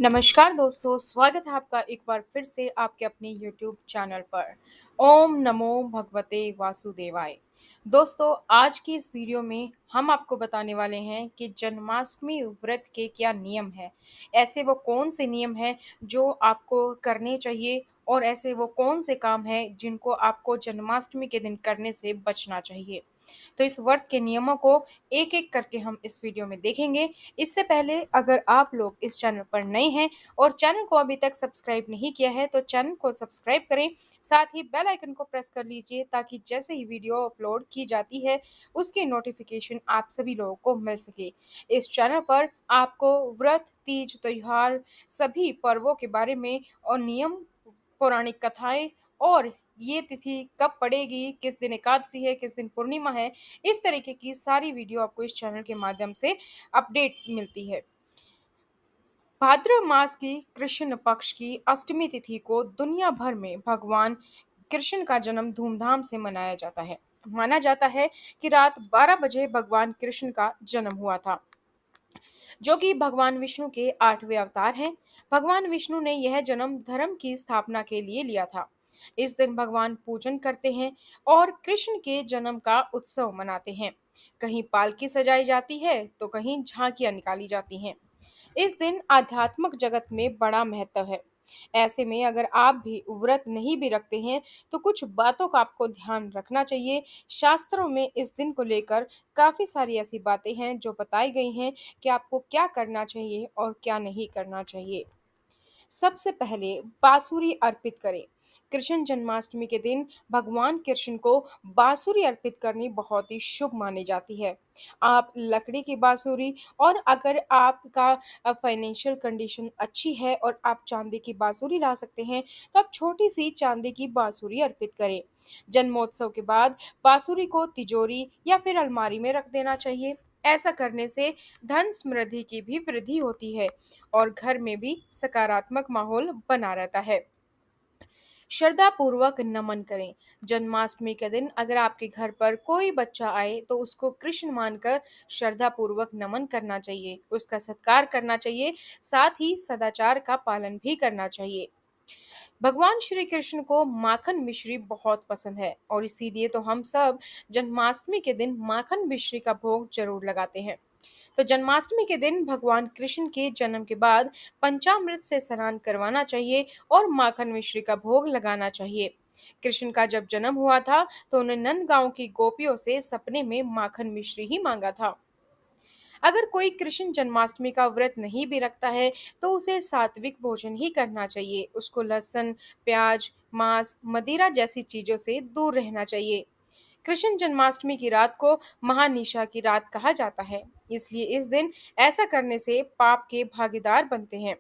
नमस्कार दोस्तों, स्वागत है आपका एक बार फिर से आपके अपने यूट्यूब चैनल पर। ओम नमो भगवते वासुदेवाय। दोस्तों, आज की इस वीडियो में हम आपको बताने वाले हैं कि जन्माष्टमी व्रत के क्या नियम हैं। ऐसे वो कौन से नियम हैं जो आपको करने चाहिए और ऐसे वो कौन से काम हैं जिनको आपको जन्माष्टमी के दिन करने से बचना चाहिए। तो इस व्रत के नियमों को एक-एक करके हम इस वीडियो में देखेंगे। इससे पहले अगर आप लोग इस चैनल पर नए हैं और चैनल को अभी तक सब्सक्राइब नहीं किया है तो चैनल को सब्सक्राइब करें। साथ ही बेल आइकन को प्रेस कर लीजिए ताकि जैसे ही वीडियो अपलोड की जाती है उसकी नोटिफिकेशन आप सभी लोगों को मिल सके। इस चैनल पर आपको व्रत, तीज, त्योहार सभी पर्वों के बारे में और नियम, पौराणिक कथाएँ और ये तिथि कब पड़ेगी, किस दिन एकादशी है, किस दिन पूर्णिमा है, इस तरीके की सारी वीडियो आपको इस चैनल के माध्यम से अपडेट मिलती है। भाद्र मास की कृष्ण पक्ष की अष्टमी तिथि को दुनिया भर में भगवान कृष्ण का जन्म धूमधाम से मनाया जाता है। माना जाता है कि रात 12 बजे भगवान कृष्ण का जन्म हुआ था, जो कि भगवान विष्णु के 8वें अवतार हैं। भगवान विष्णु ने यह जन्म धर्म की स्थापना के लिए लिया था। इस दिन भगवान पूजन करते हैं और कृष्ण के जन्म का उत्सव मनाते हैं। कहीं पालकी सजाई जाती है तो कहीं झांकियां निकाली जाती हैं। इस दिन आध्यात्मिक जगत में बड़ा महत्व है। ऐसे में अगर आप भी व्रत नहीं भी रखते हैं तो कुछ बातों का आपको ध्यान रखना चाहिए। शास्त्रों में इस दिन को लेकर काफ़ी सारी ऐसी बातें हैं जो बताई गई हैं कि आपको क्या करना चाहिए और क्या नहीं करना चाहिए। सबसे पहले बाँसुरी अर्पित करें। कृष्ण जन्माष्टमी के दिन भगवान कृष्ण को बाँसुरी अर्पित करनी बहुत ही शुभ मानी जाती है। आप लकड़ी की बाँसुरी और अगर आपका फाइनेंशियल कंडीशन अच्छी है और आप चांदी की बाँसुरी ला सकते हैं, तो आप छोटी-सी चांदी की बाँसुरी अर्पित करें। जन्मोत्सव के बाद बाँसुरी को तिजोरी या फिर अलमारी में रख देना चाहिए। ऐसा करने से धन समृद्धि की भी वृद्धि होती है और घर में भी सकारात्मक माहौल बना रहता है। श्रद्धा पूर्वक नमन करें। जन्माष्टमी के दिन अगर आपके घर पर कोई बच्चा आए तो उसको कृष्ण मानकर श्रद्धा पूर्वक नमन करना चाहिए, उसका सत्कार करना चाहिए, साथ ही सदाचार का पालन भी करना चाहिए। भगवान श्री कृष्ण को माखन मिश्री बहुत पसंद है और इसीलिए तो हम सब जन्माष्टमी के दिन माखन मिश्री का भोग जरूर लगाते हैं। तो जन्माष्टमी के दिन भगवान कृष्ण के जन्म के बाद पंचामृत से स्नान करवाना चाहिए और माखन मिश्री का भोग लगाना चाहिए। कृष्ण का जब जन्म हुआ था तो उन्हें नंद गांव की गोपियों से सपने में माखन मिश्री ही मांगा था। अगर कोई कृष्ण जन्माष्टमी का व्रत नहीं भी रखता है तो उसे सात्विक भोजन ही करना चाहिए। उसको लहसुन, प्याज, मांस, मदिरा जैसी चीजों से दूर रहना चाहिए। कृष्ण जन्माष्टमी की रात को महानिशा की रात कहा जाता है, इसलिए इस दिन ऐसा करने से पाप के भागीदार बनते हैं।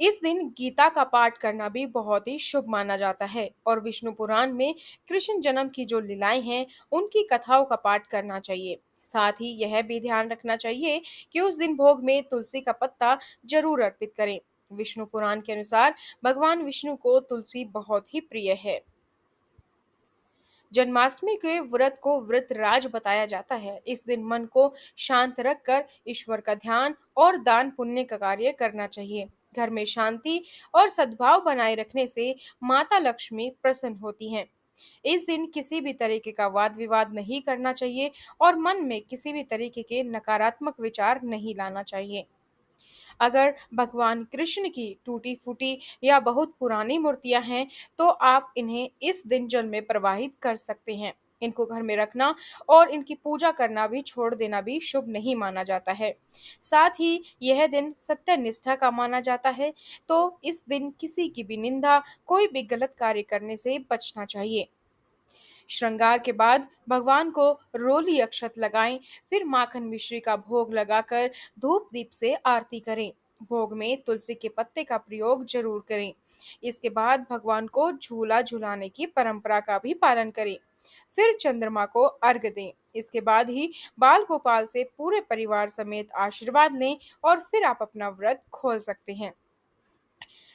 इस दिन गीता का पाठ करना भी बहुत ही शुभ माना जाता है और विष्णु पुराण में कृष्ण जन्म की जो लीलाएं हैं उनकी कथाओं का पाठ करना चाहिए। साथ ही यह भी ध्यान रखना चाहिए कि उस दिन भोग में तुलसी का पत्ता जरूर अर्पित करें। विष्णु पुराण के अनुसार भगवान विष्णु को तुलसी बहुत ही प्रिय है। जन्माष्टमी के व्रत को व्रत राज बताया जाता है। इस दिन मन को शांत रखकर ईश्वर का ध्यान और दान पुण्य का कार्य करना चाहिए। घर में शांति और सद्भाव बनाए रखने से माता लक्ष्मी प्रसन्न होती हैं। इस दिन किसी भी तरीके का वाद विवाद नहीं करना चाहिए और मन में किसी भी तरीके के नकारात्मक विचार नहीं लाना चाहिए। अगर भगवान कृष्ण की टूटी-फूटी या बहुत पुरानी मूर्तियाँ हैं, तो आप इन्हें इस दिन जल में प्रवाहित कर सकते हैं। इनको घर में रखना और इनकी पूजा करना भी छोड़ देना भी शुभ नहीं माना जाता है। साथ ही यह दिन सत्य निष्ठा का माना जाता है, तो इस दिन किसी की भी निंदा, कोई भी गलत कार्य करने से बचना चाहिए। श्रृंगार के बाद भगवान को रोली अक्षत लगाएं, फिर माखन मिश्री का भोग लगाकर धूप दीप से आरती करें। भोग में तुलसी के पत्ते का प्रयोग जरूर करें। इसके बाद भगवान को झूला झुलाने की परंपरा का भी पालन करें। फिर चंद्रमा को अर्घ दें। इसके बाद ही बाल गोपाल से पूरे परिवार समेत आशीर्वाद लें और फिर आप अपना व्रत खोल सकते हैं।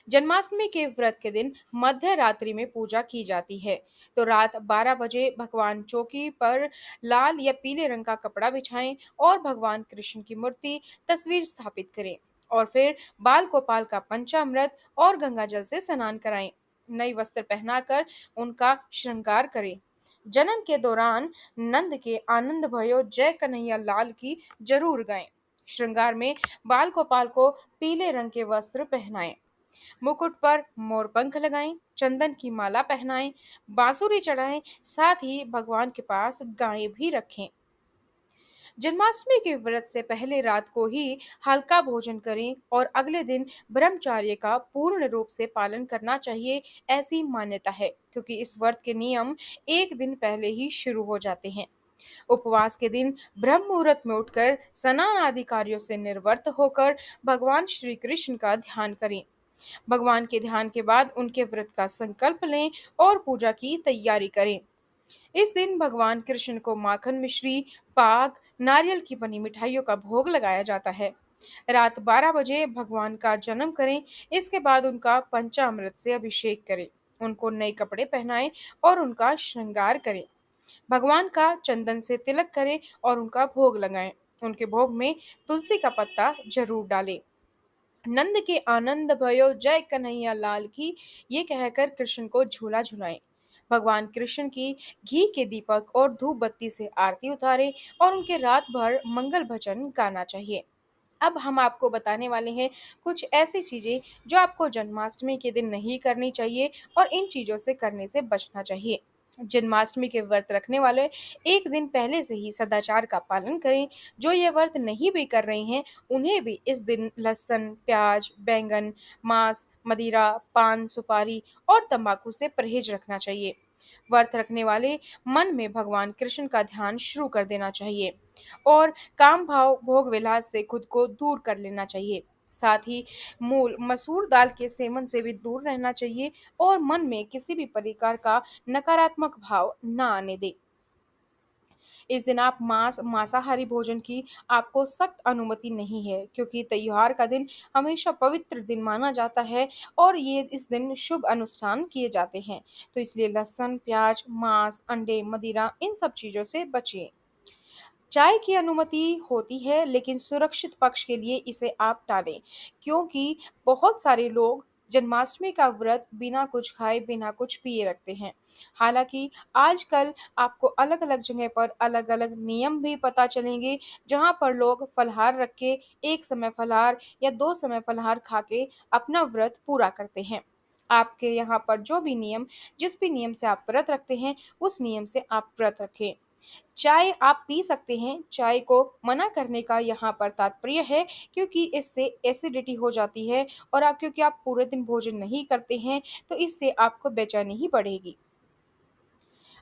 जन्माष्टमी के व्रत के दिन मध्य रात्रि में पूजा की जाती है। तो रात 12 बजे भगवान चौकी पर लाल या पीले रंग का कपड़ा बिछाएं और भगवान कृष्ण की मूर्ति तस्वीर स्थापित करें और फिर बाल गोपाल का पंचामृत और गंगा जल से स्नान कराएं। नई वस्त्र पहनाकर उनका श्रृंगार करें। जन्म के दौरान नंद के आनंद भयो जय कन्हैया लाल की जरूर गाएं। श्रृंगार में बाल गोपाल को पीले रंग के वस्त्र पहनाएं, मुकुट पर मोरपंख लगाएं, चंदन की माला पहनाएं, बांसुरी चढ़ाएं, साथ ही भगवान के पास गाय भी रखें। जन्माष्टमी के व्रत से पहले रात को ही हल्का भोजन करें और अगले दिन ब्रह्मचर्य का पूर्ण रूप से पालन करना चाहिए, ऐसी मान्यता है, क्योंकि इस व्रत के नियम एक दिन पहले ही शुरू हो जाते हैं। उपवास के दिन ब्रह्म मुहूर्त में उठकर स्नान आदि कार्यों से निर्वृत्त होकर भगवान श्री कृष्ण का ध्यान करें। भगवान के ध्यान के बाद उनके व्रत का संकल्प लें और पूजा की तैयारी करें। इस दिन भगवान कृष्ण को माखन मिश्री, पाक, नारियल की बनी मिठाइयों का भोग लगाया जाता है। रात 12 बजे भगवान का जन्म करें। इसके बाद उनका पंचामृत से अभिषेक करें, उनको नए कपड़े पहनाएं और उनका श्रृंगार करें। भगवान का चंदन से तिलक करें और उनका भोग लगाएं। उनके भोग में तुलसी का पत्ता जरूर डालें। नंद के आनंद भयो जय कन्हैया लाल की, ये कहकर कृष्ण को झूला झुलाएं। भगवान कृष्ण की घी के दीपक और धूप बत्ती से आरती उतारें और उनके रात भर मंगल भजन गाना चाहिए। अब हम आपको बताने वाले हैं कुछ ऐसी चीजें जो आपको जन्माष्टमी के दिन नहीं करनी चाहिए और इन चीजों से करने से बचना चाहिए। जन्माष्टमी के व्रत रखने वाले एक दिन पहले से ही सदाचार का पालन करें। जो ये व्रत नहीं भी कर रहे हैं, उन्हें भी इस दिन लहसुन, प्याज, बैंगन, मांस, मदिरा, पान, सुपारी और तंबाकू से परहेज रखना चाहिए। व्रत रखने वाले मन में भगवान कृष्ण का ध्यान शुरू कर देना चाहिए और काम भाव भोग विलास से खुद को दूर कर लेना चाहिए। साथ ही मूल मसूर दाल के सेवन से भी दूर रहना चाहिए और मन में किसी भी प्रकार का नकारात्मक भाव न आने दें। इस दिन आप मांसाहारी भोजन की आपको सख्त अनुमति नहीं है, क्योंकि त्योहार का दिन हमेशा पवित्र दिन माना जाता है और ये इस दिन शुभ अनुष्ठान किए जाते हैं। तो इसलिए लहसुन, प्याज, मांस, अंडे, मदिरा, इन सब चीजों से बचिए। चाय की अनुमति होती है, लेकिन सुरक्षित पक्ष के लिए इसे आप टालें, क्योंकि बहुत सारे लोग जन्माष्टमी का व्रत बिना कुछ खाए बिना कुछ पिए रखते हैं। हालांकि आजकल आपको अलग अलग जगह पर अलग अलग नियम भी पता चलेंगे, जहां पर लोग फलाहार रख के एक समय फलाहार या 2 समय फलाहार खा के अपना व्रत पूरा करते हैं। आपके यहाँ पर जो भी नियम, जिस भी नियम से आप व्रत रखते हैं, उस नियम से आप व्रत रखें। चाय आप पी सकते हैं। चाय को मना करने का यहाँ पर तात्पर्य है, क्योंकि इससे एसिडिटी हो जाती है और क्योंकि आप पूरे दिन भोजन नहीं करते हैं, तो इससे आपको बेचैनी ही बढ़ेगी।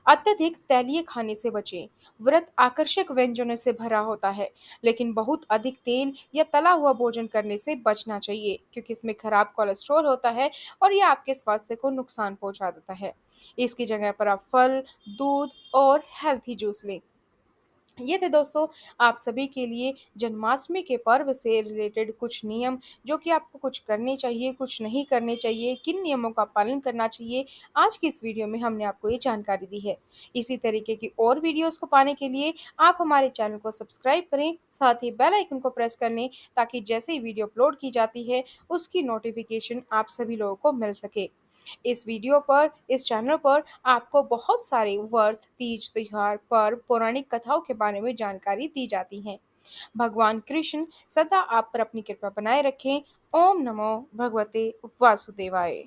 अत्यधिक तैलीय खाने से बचें। व्रत आकर्षक व्यंजनों से भरा होता है, लेकिन बहुत अधिक तेल या तला हुआ भोजन करने से बचना चाहिए, क्योंकि इसमें खराब कोलेस्ट्रॉल होता है और यह आपके स्वास्थ्य को नुकसान पहुंचा देता है। इसकी जगह पर आप फल, दूध और हेल्थी जूस लें। ये थे दोस्तों आप सभी के लिए जन्माष्टमी के पर्व से रिलेटेड कुछ नियम, जो कि आपको कुछ करने चाहिए, कुछ नहीं करने चाहिए, किन नियमों का पालन करना चाहिए। आज की इस वीडियो में हमने आपको ये जानकारी दी है। इसी तरीके की और वीडियोस को पाने के लिए आप हमारे चैनल को सब्सक्राइब करें, साथ ही बेल आइकन को प्रेस कर लें, ताकि जैसे ही वीडियो अपलोड की जाती है उसकी नोटिफिकेशन आप सभी लोगों को मिल सके। इस वीडियो पर, इस चैनल पर आपको बहुत सारे व्रत, तीज, त्योहार, पर्व, पौराणिक कथाओं के बारे में जानकारी दी जाती है। भगवान कृष्ण सदा आप पर अपनी कृपा बनाए रखें। ओम नमो भगवते वासुदेवाय।